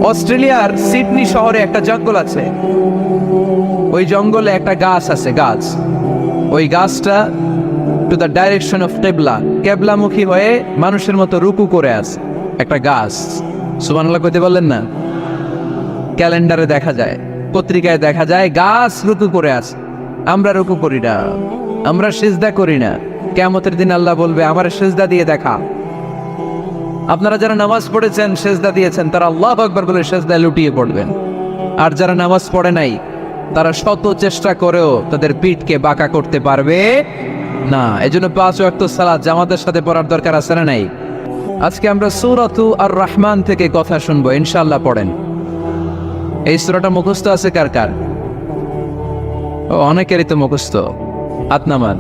অস্ট্রেলিয়ার সিডনি শহরে একটা জঙ্গল আছে। ওই জঙ্গলে একটা গাছ আছে, গাছ। ওই গাছটা টু দ্য ডাইরেকশন অফ কেবলা, কেবলামুখী হয়ে মানুষের মতো রুকু করে আছে একটা গাছ। সুবহানাল্লাহ কইতে বললেন না? ক্যালেন্ডারে দেখা যায়, পত্রিকায় দেখা যায়, গাছ রুকু করে আছে। আমরা রুকু করি না, আমরা সিজদা করি না। কিয়ামতের দিন আল্লাহ বলবে আমার সিজদা দিয়ে দেখা। আপনারা যারা নামাজ পড়েছেন, সিজদা দিয়েছেন, তারা আল্লাহু আকবার বলে সিজদায় লুটিয়ে পড়বেন। আর যারা নামাজ পড়ে নাই, তারা শত চেষ্টা করেও তাদের পিঠকে বাঁকা করতে পারবে না। এজন্য 5 ওয়াক্ত সালাত জামাতের সাথে পড়ার দরকার আছে না নাই? আজকে আমরা সূরাতু আর রহমান থেকে কথা শুনবো, ইনশাআল্লাহ। পড়েন। এই সূরাটা মুখস্থ আছে কার কার? অনেকেরই তো মুখস্থ। হাত নামান।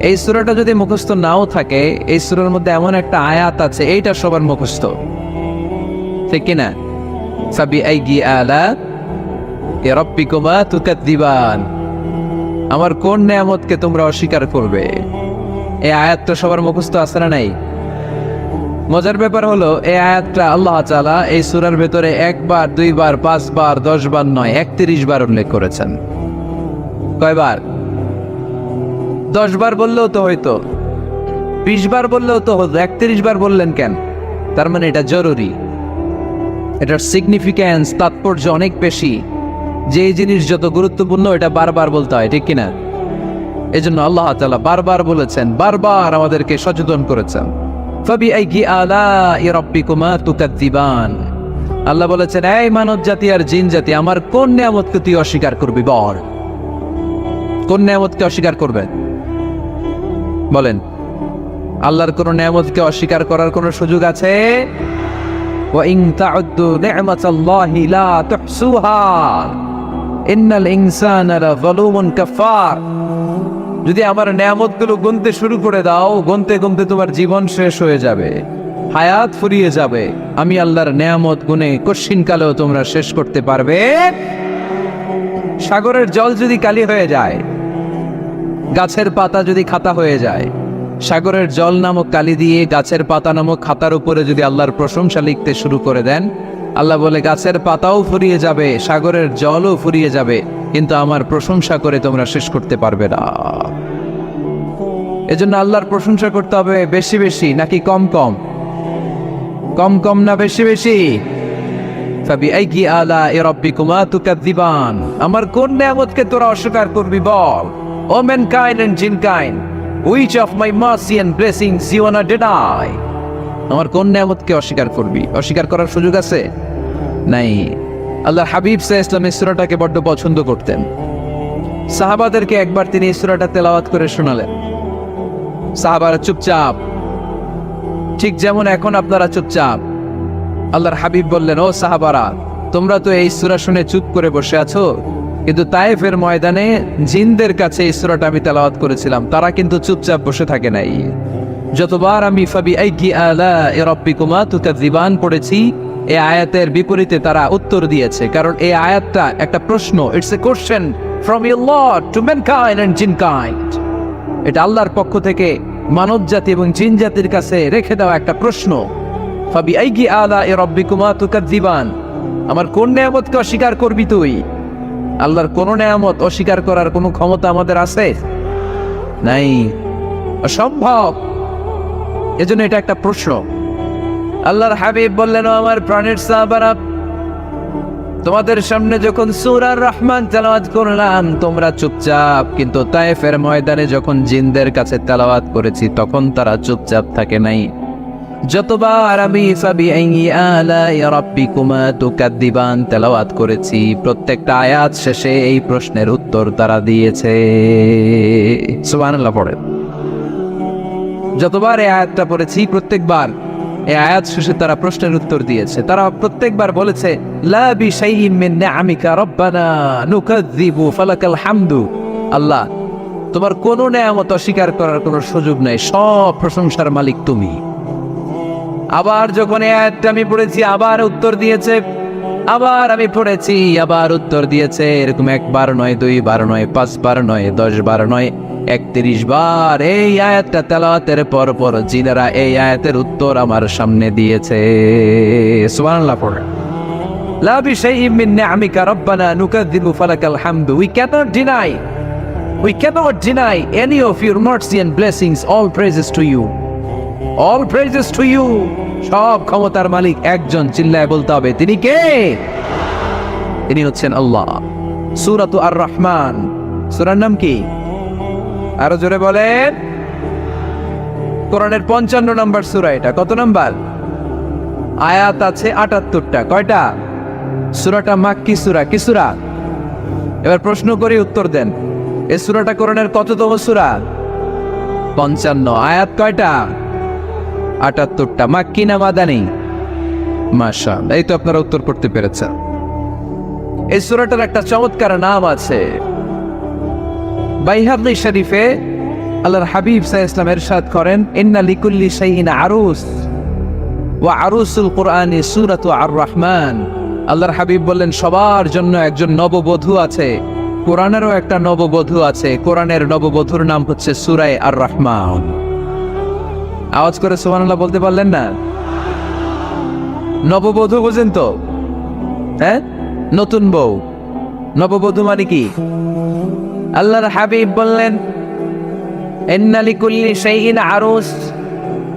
এই সূরাটা যদি মুখস্থ নাও থাকে, এই সূরার মধ্যে এমন একটা আয়াত আছে, এইটা সবার মুখস্থ, ঠিক কিনা? ফাবিআইয়ি আলা'i রাব্বিকুমা তুকাযযিবান, আমার কোন নিয়ামতকে তোমরা অস্বীকার করবে। এই আয়াতটা সবার মুখস্থ আছে না নাই? মজার ব্যাপার হলো, এই আয়াতটা আল্লাহ তাআলা এই সূরার ভেতরে 1 বার 2 বার 5 বার 10 বার নয়, 31 বার উল্লেখ করেছেন। কয়বার? 10 বার বললেও তো হয়তো, 20 বার বললেও তো হতো, 31 বার বললেন কেন? তার মানে এটা জরুরি, এটার সিগনিফিক্যান্স, তাৎপর্য অনেক বেশি। যে জিনিস যত গুরুত্বপূর্ণ, এটা বারবার বলতে হয়, ঠিক কিনা? এজন্য আল্লাহ তাআলা বারবার বলেছেন, বারবার আমাদেরকে সচেতন করেছেন। ফাবিআইয়ি আলা'i রাব্বিকুমা তুকাযযিবান, আল্লাহ বলেছেন, এই মানব জাতি আর জিন জাতি, আমার কোন নিয়ামতকে তুই অস্বীকার করবি বল। কোন নিয়ামতকে অস্বীকার করবে? বলেন। আল্লাহর কোন নিয়ামতকে অস্বীকার করার কোন সুযোগ আছে? ওয়া ইন তা'উদ্দু নি'মাতাল্লাহি লা তুহসুহা ইন্নাল ইনসানা লাযালুমুন কাফার। যদি আমার নিয়ামতগুলো গুনতে শুরু করে দাও, গুনতে গুনতে তোমার জীবন শেষ হয়ে যাবে, হায়াত ফুরিয়ে যাবে। আমি আল্লাহর নিয়ামত গুনে কশিন কালেও তোমরা শেষ করতে পারবে। সাগরের জল যদি কালি হয়ে যায়, গাছের পাতা যদি খাতা হয়ে যায়, সাগরের জল নামক কালি দিয়ে গাছের পাতা নামক খাতার উপরে যদি আল্লাহর প্রশংসা লিখতে শুরু করে দেন, আল্লাহ বলে গাছের পাতাও ফুরিয়ে যাবে, সাগরের জলও ফুরিয়ে যাবে, কিন্তু আমার প্রশংসা করে তোমরা শেষ করতে পারবে না। এজন্য আল্লাহর প্রশংসা করতে হবে বেশি বেশি নাকি কম কম? কম কম না বেশি বেশি? ফাবিআইয়ি আলা'i রাব্বিকুমা তুকাযযিবান, আমার কোন নিয়ামতকে তোরা অস্বীকার করবি বল। O mankind and jinnkind, which of my mercy and blessings you wanna deny? আমার কোন নিয়ামতকে অস্বীকার করবি? অস্বীকার করার সুযোগ আছে? নাই। আল্লাহর হাবিব সাল্লাল্লাহু আলাইহি ওয়াসাল্লাম এই সূরাটাকে বড্ড পছন্দ করতেন। সাহাবাদেরকে একবার তিনি এই সূরাটা তেলাওয়াত করে শোনালেন। সাহাবারা চুপচাপ, ঠিক যেমন এখন আপনারা চুপচাপ। আল্লাহর হাবিব বললেন, ও সাহাবারা, তোমরা তো এই সূরা শুনে চুপ করে বসে আছো, কিন্তু তায়েফের ময়দানে জিনদের কাছে এই সূরাটা আমি তেলাওয়াত করেছিলাম, তারা কিন্তু চুপচাপ বসে থাকে নাই। যতবার আমি ফাবিআইয়ি আলা'i রাব্বিকুমা তুকাযযিবান পড়েছি, এই আয়াতের বিপরীতে তারা উত্তর দিয়েছে, কারণ এই আয়াতটা একটা প্রশ্ন। It's a question from your Lord to mankind and jinnkind. এটা আল্লাহর পক্ষ থেকে মানব জাতি এবং জিন জাতির কাছে রেখে দেওয়া একটা প্রশ্ন। ফাবিআইয়ি আলা'i রাব্বিকুমা তুকাযযিবান, আমার কোন নিয়ামতকে অস্বীকার করবি তুই? আল্লাহর কোন নিয়ামত অস্বীকার করার কোনো ক্ষমতা আমাদের আছে? নাই, অসম্ভব। এজন্য এটা একটা প্রশ্ন। আল্লাহর হাবিব বললেন, ও আমার প্রাণের সাহাবারা, তোমাদের সামনে যখন সূরা রহমান তেলাওয়াত করলাম তোমরা চুপচাপ, কিন্তু তায়েফের ময়দানে যখন জিনদের কাছে তেলাওয়াত করেছি তখন তারা চুপচাপ থাকে নাই। যতবার আমি ফাবিআইয়ি আলা'i রাব্বিকুমা তুকাযযিবান তেলাওয়াত করেছি, প্রত্যেকটা আয়াত শেষে এই প্রশ্নের উত্তর তারা দিয়েছে। সুবহানাল্লাহ পড়েন। যতবার এই আয়াতটা পড়েছি, প্রত্যেকবার এই আয়াত শেষে তারা প্রশ্নের উত্তর দিয়েছে। তারা প্রত্যেকবার বলেছে, লা বিশাইইন মিন নিআমিকা রাব্বানা নুকাযযিবু ফালাকাল হামদু। আল্লাহ, তোমার কোনো নিয়ামত অস্বীকার করার কোনো সুযোগ নাই, সব প্রশংসার মালিক তুমি। আবার যখন এই আয়াতটা আমি পড়েছি, আবার উত্তর দিয়েছে, আবার আমি পড়েছি, আবার উত্তর দিয়েছে। এরকম 1 বার নয়, 2 বার নয়, 5 বার নয়, 10 বার নয়, 31 বার এই আয়াতটা তেলাওয়াতের পর পর জিনেরা এই আয়াতের উত্তর আমার সামনে দিয়েছে। সুবহানাল্লাহ পড়ে। লা বিশাইইন মিন নি'আমিকা রাব্বানা নুকাযযিবু ফালাকাল হামদু। We cannot deny any of your mercy and blessings. All praises to you. All praises to you. সব ক্ষমতার মালিক একজন, চিল্লায় বলতে হবে তিনি কে? তিনি হচ্ছেন আল্লাহ। সূরাতু আর-রহমান, সূরার নাম কি? আরো জোরে বলেন। কোরআনের 55 নম্বর সূরা এটা। কত নাম্বার? আয়াত আছে 78টা। কয়টা? সূরাটা মাক্কি সূরা। কি সূরা? এবার প্রশ্ন করি, উত্তর দেন। এই সূরাটা কোরআনের কততম সূরা? 55। আয়াত কয়টা? 78টা। মাক্কি না মাদানী? মাশাআল্লাহ, এই তো আপনারা উত্তর করতে পেরেছেন। এই সূরাটার একটা চমৎকার নাম আছে। বাইহাকী শরীফে আল্লাহর হাবিব সাল্লাল্লাহু আলাইহি ওয়াসাল্লাম ইরশাদ করেন, ইন্না লিকুল্লি শাইইন আরুস ওয়া আরুসুল কুরআনি সূরাতু আর-রহমান। আল্লাহর হাবিব বললেন, সবার জন্য একজন নববধূ আছে, কোরআনেরও একটা নববধূ আছে। কোরআনের নববধূর নাম হচ্ছে সূরা আর-রহমান। আওয়াজ করে সুবহানাল্লাহ বলতে পারলেন না? নববধূ বুঝেন তো? হ্যাঁ, নতুন বউ। নববধূ মানে কি? আল্লাহর হাবিব বললেন, ইন্না লিকুল্লি শাইইন আরুস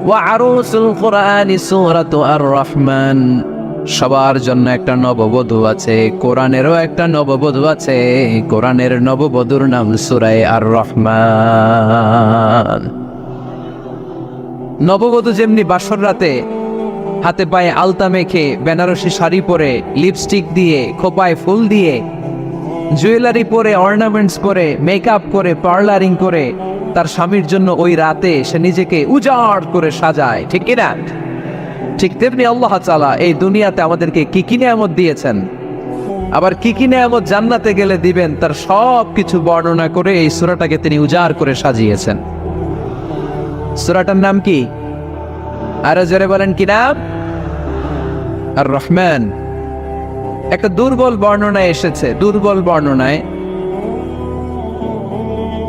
ওয়া আরুসুল কুরআনি সূরাতু আর-রহমান। সবার জন্য একটা নববধূ আছে, কোরআনেরও একটা নববধূ আছে। কোরআনের নববধূর নাম সূরা আর-রহমান। নববধূ যেমনি বাসর রাতে হাতে পায়ে আলতা মেখে, বেনারসি শাড়ি পরে, লিপস্টিক দিয়ে, খোপায় ফুল দিয়ে, জুয়েলারি পরে, অর্নামেন্টস পরে, মেকআপ করে, পার্লারিং করে তার স্বামীর জন্য ওই রাতে সে নিজেকে উজাড় করে সাজায়, ঠিক কিনা? ঠিক তেমনি আল্লাহ তাআলা এই দুনিয়াতে আমাদেরকে কি কি নিয়ামত দিয়েছেন, আবার কি কি নিয়ামত জান্নাতে গেলে দিবেন, তার সব কিছু বর্ণনা করে এই সূরাটাকে তিনি উজাড় করে সাজিয়েছেন। সূরাটার নাম কি? আরো জোরে বলেন, কি নাম? আর-রহমান। একটা দুর্বল বর্ণনায় এসেছে, দুর্বল বর্ণনায়,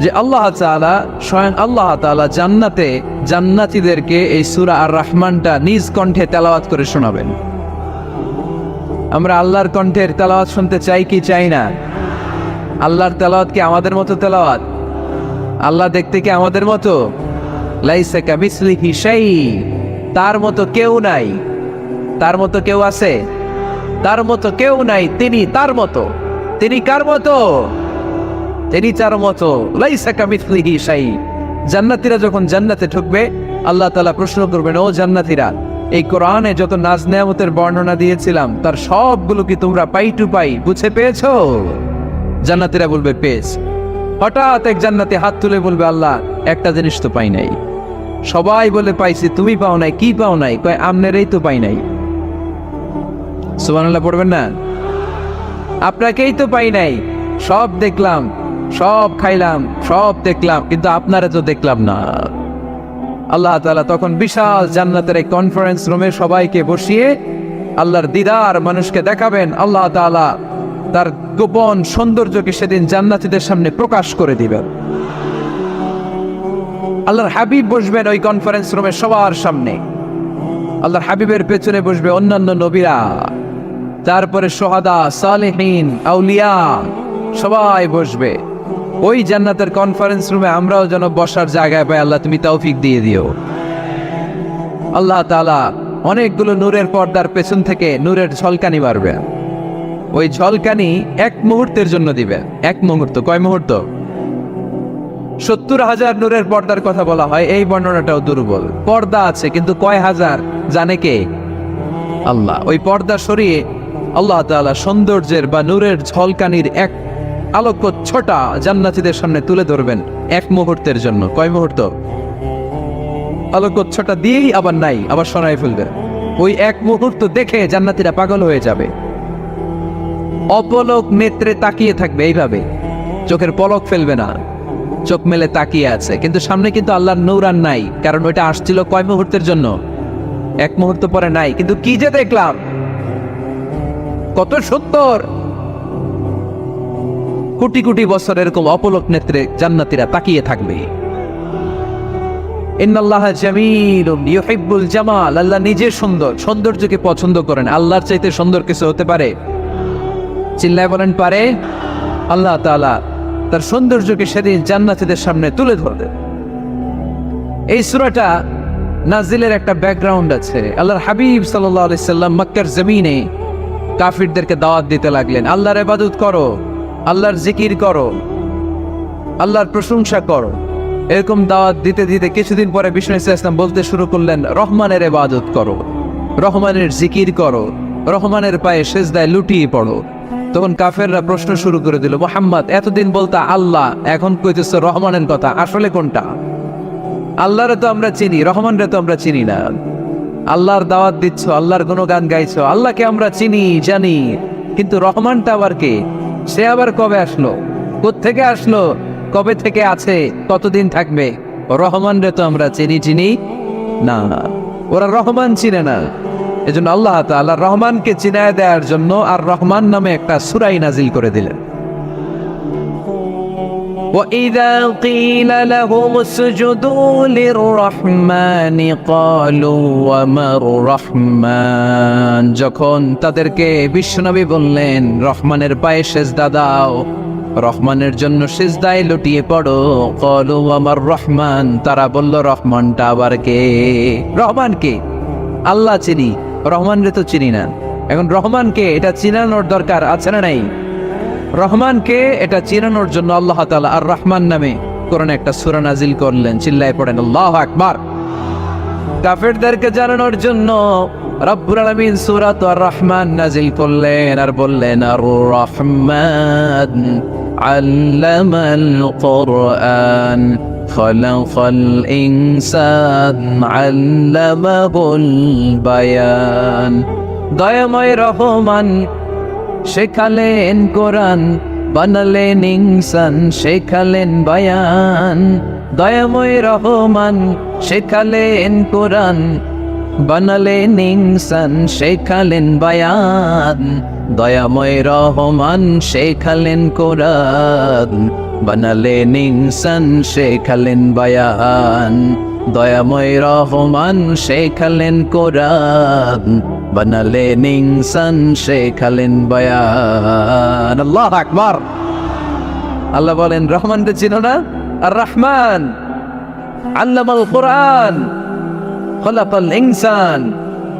যে আল্লাহ তাআলা, স্বয়ং আল্লাহ তাআলা জান্নাতে জান্নাতীদেরকে এই সূরা আর-রহমানটা নিজ কণ্ঠে তেলাওয়াত করে শোনাবেন। আমরা আল্লাহর কণ্ঠের তেলাওয়াত শুনতে চাই কি চাই না? আল্লাহর তেলাওয়াত কি আমাদের মতো তেলাওয়াত? আল্লাহ দেখতে কি আমাদের মতো? লাইসা কামিসলিহি শাই। তার মতো কেউ নাই। তার মতো কেউ আছে? তার মতো কেউ নাই। তিনি তার মতো। তিনি কার মতো? তিনি তার মতো। লাইসা কামিসলিহি শাই। জান্নাতীরা যখন জান্নাতে ঢুকবে, আল্লাহ তাআলা প্রশ্ন করবেন, ও জান্নাতীরা, এই কোরআনে যত নাজ নেয়ামতের বর্ণনা দিয়েছিলাম তার সবগুলো কি তোমরা পাই টু পাই বুঝে পেয়েছো? জান্নাতীরা বলবে পেয়েছি। হঠাৎ এক জান্নাতি হাত তুলে বলবে, আল্লাহ, একটা জিনিস তো পাই নাই। সবাই বলে পাইছি, তুমি পাও নাই। কি পাও নাই? কয়, আমনেরই তো পাই নাই। সুবহানাল্লাহ পড়বেন না? আপনাকেই তো পাই নাই। সব দেখলাম, সব খাইলাম, সব দেখলাম, কিন্তু আপনারা তো দেখলাম না। আল্লাহ তাআলা তখন বিশাল জান্নাতের এক কনফারেন্স রুমে সবাইকে বসিয়ে আল্লাহর দিদার মানুষকে দেখাবেন। আল্লাহ তাআলা তার গোপন সৌন্দর্যকে সেদিন জান্নাতীদের সামনে প্রকাশ করে দিবেন। আল্লাহর হাবিব বসবেন ওই কনফারেন্স রুমে সবার সামনে। আল্লাহর হাবিবের পেছনে বসবে অন্যান্য নবীরা, তারপরে শুহাদা, সালেহীন, আউলিয়া সবাই বসবে। ওই জান্নাতের কনফারেন্স রুমে আমরাও যেন বসার জায়গায় পাই, আল্লাহ তুমি তৌফিক দিয়ে দিও। আল্লাহ তাআলা অনেকগুলো নূরের পর্দার পেছন থেকে নূরের ঝলকানি মারবে। ওই ঝলকানি এক মুহূর্তের জন্য দিবে। এক মুহূর্ত। কয় মুহূর্ত? 70,000 নূরের পর্দার কথা বলা হয়। এই বর্ণনাটাও দুর্বল। পর্দা আছে কিন্তু কয় হাজার জানে কে? আল্লাহ। ওই পর্দা সরিয়ে আল্লাহ তাআলা সৌন্দর্যের বা নূরের ঝলকানির এক আলোক ছোটা জান্নাতীদের সামনে তুলে ধরবেন এক মুহূর্তের জন্য। কয় মুহূর্ত? আলোক ছোটা দিয়েই আবার নাই, আবার সরাই ফেলবে। ওই এক মুহূর্ত দেখে জান্নাতীরা পাগল হয়ে যাবে, অপলক নেত্রে তাকিয়ে থাকবে। এইভাবে চোখের পলক ফেলবে না, চোখ মেলে তাকিয়ে আছে। কিন্তু সামনে কিন্তু আল্লাহর নূর আর নাই, কারণ ওইটা আসছিল কয় মুহূর্তের জন্য? এক মুহূর্ত পরে নাই। কিন্তু কি যে দেখলাম, কত সুন্দর, কোটি কোটি বছর এরকম অপলক নেত্রে জান্নাতীরা তাকিয়ে থাকবে। ইন্নাল্লাহা জামিলুন ইউহিব্বুল জামাল, আল্লাহ নিজে সুন্দর, সৌন্দর্যকে পছন্দ করেন। আল্লাহর চাইতে সুন্দর কিছু হতে পারে? চিল্লায় বলেন পারে? আল্লাহ তাআলা তার সৌন্দর্যকে সেদিন জান্নাতীদের সামনে তুলে ধরবে। এই সূরাটা নাজিলের একটা ব্যাকগ্রাউন্ড আছে। আল্লাহর হাবিব সাল্লাল্লাহু আলাইহি সাল্লাম মক্কার জমিনে কাফিরদেরকে দাওয়াত দিতে লাগলেন, আল্লাহর ইবাদত করো, আল্লাহর জিকির করো, আল্লাহর প্রশংসা করো। এরকম দাওয়াত দিতে দিতে কিছুদিন পরে বিষ্ণু সাল্লাল্লাহু আলাইহি ওয়াসাল্লাম বলতে শুরু করলেন, রহমানের ইবাদত করো, রহমানের জিকির করো, রহমানের পায়ে সিজদায় লুটিয়ে পড়ো। তখন কাফেররা প্রশ্ন শুরু করে দিল, মুহাম্মদ এতদিন বলতা আল্লাহ, এখন কইতেছো রহমানের কথা, আসলে কোনটা? আল্লাহরে তো আমরা চিনি, রহমানরে তো আমরা চিনি না। আল্লাহর দাওয়াত দিচ্ছ, আল্লাহর গুণগান গাইছো, আল্লাহকে আমরা চিনি জানি, কিন্তু রহমানটা আবার কে? সে আবার কবে আসলো, কোত্থেকে আসলো, কবে থেকে আছে, কতদিন থাকবে? রহমানরে তো আমরা চিনি না। ওরা রহমান চিনে না। এজন্য আল্লাহ তাআলা রহমানকে চিনায় দেওয়ার জন্য আর রহমান নামে একটা সূরাই নাজিল করে দিলেন। وَإِذَا قِيلَ لَهُمُ اسْجُدُوا لِلرَّحْمَنِ قَالُوا وَمَا الرَّحْمَنُ, যখন তাদেরকে বিশ্বনবী বললেন রহমানের পায়ে সিজদা দাও, রহমানের জন্য সিজদায় লুটিয়ে পড়ো, ক্বালু ওয়ামার রহমান, তারা বলল রহমানটা আবার কে? রহমান কে? আল্লাহ চিনি, রহমানরে তো চিনি না। এখন রহমানকে এটা চিনানোর দরকার আছে না নাই? রহমানকে এটা চিনানোর জন্য আল্লাহ তাআলা আর রহমান নামে কোরআনে একটা সূরা নাজিল করলেন। চিল্লায় পড়েন আল্লাহু আকবার। কাফেরদেরকে জানানোর জন্য রব্বুল আলামিন সূরা আর রহমান নাজিল করলেন আর বললেন, আর রহমান আল্লামাল কুরআন খালাকাল ইনসান আল্লামাহুল বায়ান। দয়াময় রহমান শেখালেন কোরআন, বানালেন ইনসান, শেখালেন বায়ান। দয়াময় রহমান শেখালেন কোরআন, বানালেন ইনসান, শেখালেন বায়ান। দয়াময় রহমান শেখালেন কোরআন, বানালেন ইনসান, শেখালেন বায়ান। দয়াময় রহমান শেখালেন কোরআন, বানালেন ইনসান, শেখালেন বায়ান। আল্লাহু আকবার। আল্লাহ বলেন রহমানকে চিনো না? আর রহমান আল্লামাল কোরআন খালাকাল ইনসান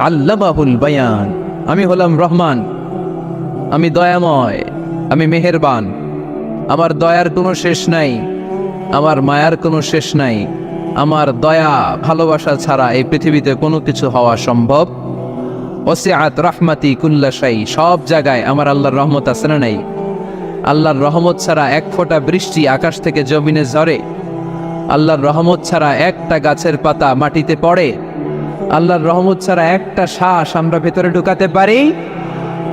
আল্লামাহুল বায়ান। আমি হলাম রহমান, আমি দয়াময়, আমি মেহেরবান। আমার দয়ার কোনো শেষ নাই, আমার মায়ার কোনো শেষ নাই। আমার দয়া ভালোবাসা ছাড়া এই পৃথিবীতে কোনো কিছু হওয়া সম্ভব। ওয়াসিআত রাহমাতি কুল্লা শাই, সব জায়গায় আমার আল্লাহর রহমত আছে না নাই? আল্লাহর রহমত ছাড়া এক ফোঁটা বৃষ্টি আকাশ থেকে জমিনে ঝরে, আল্লাহর রহমত ছাড়া একটা গাছের পাতা মাটিতে পড়ে, আল্লাহর রহমত ছাড়া একটা শ্বাস আমরা ভেতরে ঢুকাতে পারি।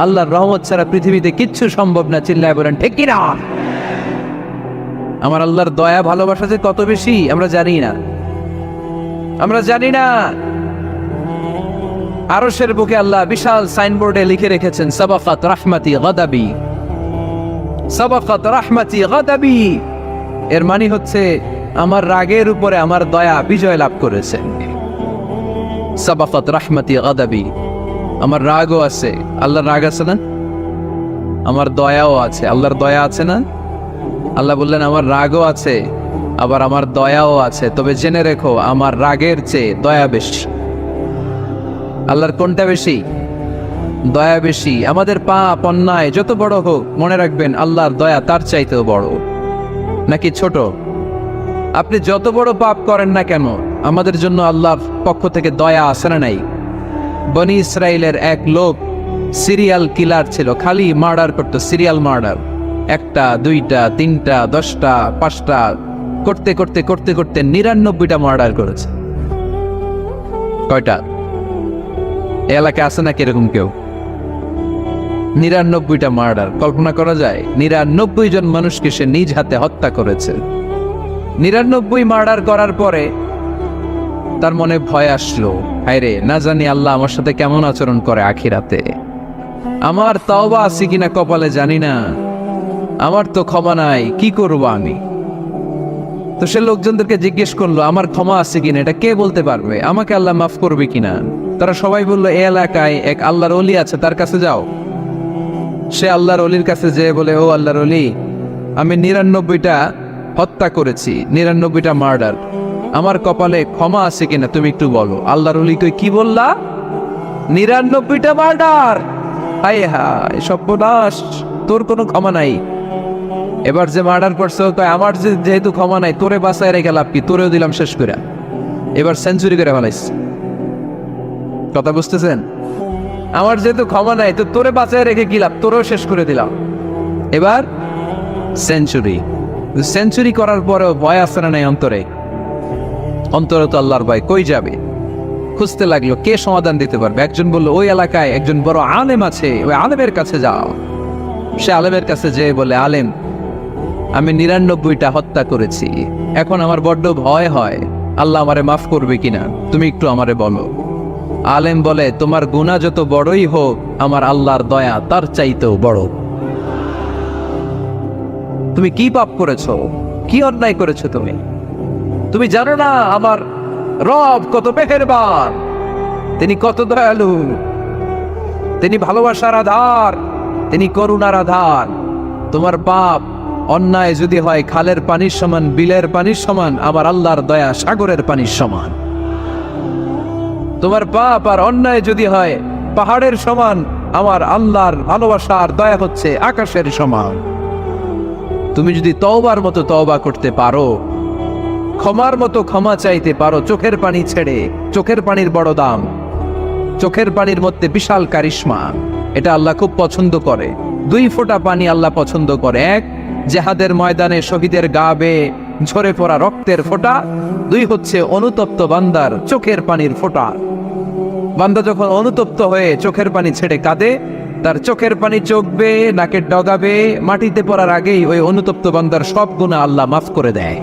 আল্লাহর রহমত ছাড়া পৃথিবীতে কিচ্ছু সম্ভব না। চিল্লায় বলেন ঠিক কিনা? আমার আল্লাহর দয়া ভালোবাসা যে কত বেশি আমরা জানি না, আমরা জানি না। আরশের বুকে আল্লাহ বিশাল সাইনবোর্ডে লিখে রেখেছেন, সাবাকাত রাহমাতি গাদাবি, সাবাকাত রাহমাতি গাদাবি। এর মানে হচ্ছে আমার রাগের উপরে আমার দয়া বিজয় লাভ করেছে। সাবাকাত রাহমাতি গাদাবি, আমার রাগও আছে, আল্লাহর রাগ আছে না? আমার দয়াও আছে, আল্লাহর দয়া আছে না? আল্লাহ বললেন আমার রাগও আছে, আবার আমার দয়াও আছে, তবে জেনে রেখো আমার রাগের চেয়ে দয়া বেশি। আল্লাহর কোনটা বেশি? দয়া বেশি। আমাদের পাপ অন্যায় যত বড় হোক, মনে রাখবেন আল্লাহর দয়া তার চাইতেও বড়। নাকি ছোট? আপনি যত বড় পাপ করেন না কেন, আমাদের জন্য আল্লাহর পক্ষ থেকে দয়া আছে না নাই? বনি ইসরাইলের এক লোক সিরিয়াল কিলার ছিল, খালি মার্ডার করতো, সিরিয়াল মার্ডার। একটা, দুইটা, তিনটা, 10টা, 5টা করতে করতে করতে করতে 99টা মার্ডার করেছে। কয়টা? এলাকায় আছে নাকি এরকম কেউ? 99টা মার্ডার। কল্পনা করা যায়? 99 জন মানুষকে সে নিজ হাতে হত্যা করেছে। 99 মার্ডার করার পরে তার মনে ভয় আসলো, হায়রে না জানি আল্লাহ আমার সাথে কেমন আচরণ করে আখিরাতে। আমার তওবা আছে কিনা কপালে জানি না, আমার তো ক্ষমা নাই, কি করবো আমি? তো সে লোকজনদেরকে জিজ্ঞেস করলো, আমার ক্ষমা আছে কিনা, এটা কে বলতে পারবে? আমাকে আল্লাহ মাফ করবে কিনা? তারা সবাই বললো, এই এলাকায় এক আল্লাহর ওলি আছে, তার কাছে যাও। সে আল্লাহর ওলির কাছে যেয়ে বলে, ও আল্লাহর ওলি, আমি 99টা হত্যা করেছি, 99টা মার্ডার, আমার কপালে ক্ষমা আছে কিনা তুমি একটু বলো। আল্লাহর ওলি কই, কি বললা? 99টা মার্ডার? হায় হায় সর্বনাশ, তোর কোনো ক্ষমা নাই। এবার যে মার্ডার করছে কয়, আমার যেহেতু ক্ষমা নাই, তোরে বাঁচায় রেখে লাভ কি, তোরেও দিলাম শেষ করে। এবার সেঞ্চুরি করে ফেলাইছে। কথা বুঝতেছেন? আমার যেহেতু ক্ষমা নাই, তো তোরে বাঁচায় রেখে কি লাভ, তোরেও শেষ করে দিলাম। এবার সেঞ্চুরি। সেঞ্চুরি করার পরেও ভয় আসে না নাই অন্তরে? অন্তরে তো আল্লাহর ভয়, কই যাবে? খুঁজতে লাগলো কে সমাধান দিতে পারবে। একজন বলল, ওই এলাকায় একজন বড় আলেম আছে, ওই আলেমের কাছে যাও। সে আলেমের কাছে যেয়ে বলে, আলেম, আমি 99টা হত্যা করেছি, এখন আমার বড্ড ভয় হয়, আল্লাহ আমারে মাফ করবে কিনা, তুমি একটু আমারে বলো। আলেম বলে, তোমার গুনাহ যত বড়ই হোক, আমার আল্লাহর দয়া তার চাইতেও বড়। তুমি কি পাপ করেছো, কি অন্যায় করেছো তুমি? তুমি জানো না আমার রব কত মেহেরবান, তিনি কত দয়ালু, তিনি ভালোবাসার আধার, তিনি করুণার আধার। তোমার পাপ অন্যায় যদি হয় খালের পানির সমান, বিলের পানির সমান, আমার আল্লাহর দয়া সাগরের পানির সমান। তোমার পাপ আর অন্যায় যদি হয় পাহাড়ের সমান, আমার আল্লাহর ভালোবাসা আর দয়া হচ্ছে আকাশের সমান। তুমি যদি তওবার মতো তওবা করতে পারো, ক্ষমার মতো ক্ষমা চাইতে পারো, চোখের পানি ছেড়ে, চোখের পানির বড় দাম, চোখের পানির মধ্যে বিশাল কারিশমা, এটা আল্লাহ খুব পছন্দ করে। 2 ফোঁটা পানি আল্লাহ পছন্দ করে। এক, জেহাদের ময়দানে শহীদের গা বেয়ে ঝরে পড়া রক্তের ফোঁটা। 2 হচ্ছে অনুতপ্ত বান্দার চোখের পানির ফোঁটা। বান্দা যখন অনুতপ্ত হয়ে চোখের পানি ছেড়ে কাঁদে, তার চোখের পানি চোখ বেয়ে নাকের ডগা বেয়ে মাটিতে পড়ার আগেই ওই অনুতপ্ত বান্দার সব গুনাহ আল্লাহ মাফ করে দেয়।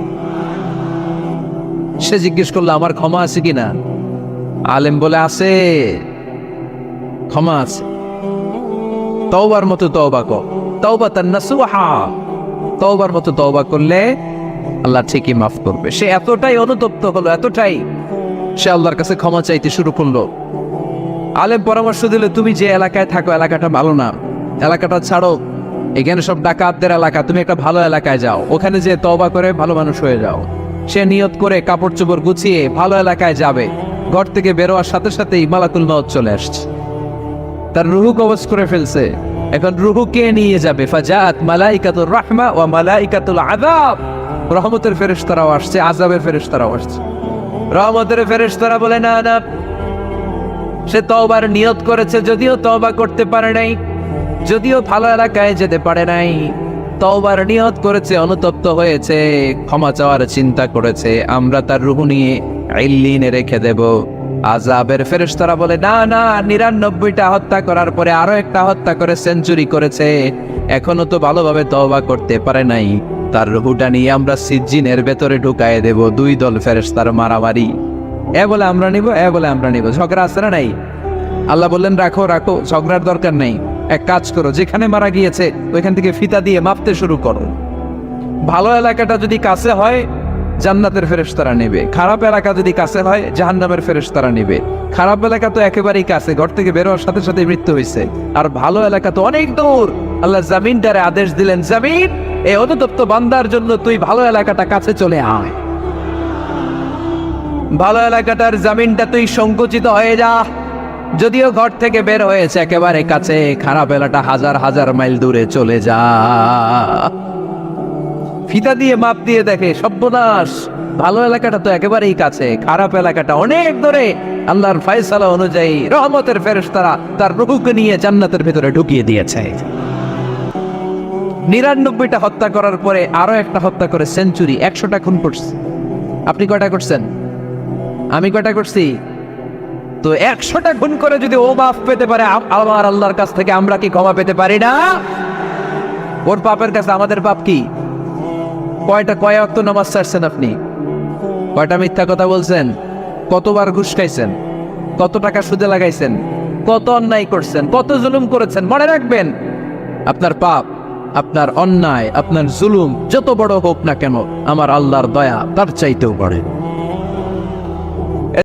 সে জিজ্ঞেস করলো, আমার ক্ষমা আছে কিনা? আলেম বলে, আছে, ক্ষমা আছে। তওবার মতো তওবা কর, তাওবাতান নাসুহা, তওবার মতো তওবা করলে আল্লাহ ঠিকই মাফ করবে। সে এতটাই অনুতপ্ত হলো, এতটাই, সে আল্লাহর কাছে ক্ষমা চাইতে শুরু করলো। আলেম পরামর্শ দিল, তুমি যে এলাকায় থাকো এলাকাটা ভালো না, এলাকাটা ছাড়ো, এখানে সব ডাকাতদের এলাকা, তুমি একটা ভালো এলাকায় যাও, ওখানে যে তওবা করে ভালো মানুষ হয়ে যাও। সে নিয়ত করে কাপড় চোপড় গুছিয়ে ভালো এলাকায় যাবে। ঘর থেকে বেরোয়ার সাথে সাথেই মালাকুল মউত চলে আসছে, তার রুহু কবজ করে ফেলছে। এখন রুহু কে নিয়ে যাবে? ফাজাত মালাইকাতুর রাহমা ওয়া মালাইকাতুল আযাব, রহমতের ফেরেশতারাও আসছে, আযাবের ফেরেশতারাও আসছে। রহমতের ফেরেশতারা বলে, না না, সে তওবার নিয়ত করেছে, যদিও তওবা করতে পারে নাই, যদিও ভালো এলাকায় যেতে পারে নাই, তওবার নিয়ত করেছে, অনুতপ্ত হয়েছে, ক্ষমা চাওয়ার চিন্তা করেছে, আমরা তার রূহ নিয়ে ইল্লিনে রেখে দেব। আযাবের ফেরেশতারা বলে, না না, 99টা হত্যা করার পরে আরো একটা হত্যা করে সেঞ্চুরি করেছে, এখনো তো ভালোভাবে তওবা করতে পারে নাই, তার রূহটা নিয়ে আমরা সিজ্জিনের ভেতরে ঢুকায়ে দেব। 2 দল ফেরেশতার মারামারি, এ বলে আমরা নিব, এ বলে আমরা নিব, ঝগড়া আছে না নাই? আল্লাহ বললেন, রাখো রাখো, ঝগড়ার দরকার নেই, এক কাজ করো, যেখানে মারা গিয়েছে ওইখান থেকে ফিতা দিয়ে মাপতে শুরু করো। ভালো এলাকাটা যদি কাছে হয় জান্নাতের ফেরেশতারা নেবে, খারাপ এলাকা যদি কাছে হয় জাহান্নামের ফেরেশতারা নেবে। খারাপ এলাকা তো একেবারেই কাছে, ঘর থেকে বেরোয়ার সাথে সাথে মৃত্যু হয়েছে, আর ভালো এলাকা তো অনেক দূর। আল্লাহ জামিনটারে আদেশ দিলেন, জামিন, এই অনুতপ্ত বান্দার জন্য তুই ভালো এলাকাটা কাছে চলে আয়, ভালো এলাকাটার জামিনটা তুই সংকুচিত হয়ে যা, যদিও ঘর থেকে বের হয়েছে একেবারে কাছে, খারাপ এলাকাটা হাজার হাজার মাইল দূরে চলে যা। ফিতা দিয়ে মাপ দিয়ে দেখে, সর্বনাশ, ভালো এলাকাটা তো একেবারেই কাছে, খারাপ এলাকাটা অনেক দূরে। আল্লাহর ফয়সালা অনুযায়ী রহমতের ফেরেশতারা তার রূহকে নিয়ে জান্নাতের ভিতরে ঢুকিয়ে দিয়েছে। 99টা হত্যা করার পরে আরো একটা হত্যা করে সেঞ্চুরি, 100টা খুন করছে। আপনি কয়টা করছেন? আমি কয়টা করছি? তো 100টা খুন করে যদি ও মাফ পেতে পারে আমার আল্লাহর কাছ থেকে, আমরা কি ক্ষমা পেতে পারি না? ওর পাপের কাছে আমাদের পাপ কি? কয় ওয়াক্ত নামাজ ছাড়ছেন আপনি? কয়টা মিথ্যা কথা বলছেন? কতবার ঘুষ খাইছেন? কত টাকা সুদে লাগাইছেন? কত অন্যায় করছেন? কত জুলুম করেছেন? মনে রাখবেন, আপনার পাপ আপনার অন্যায়, আপনার জুলুম যত বড় হোক না কেন, আমার আল্লাহর দয়া তার চাইতেও বড়।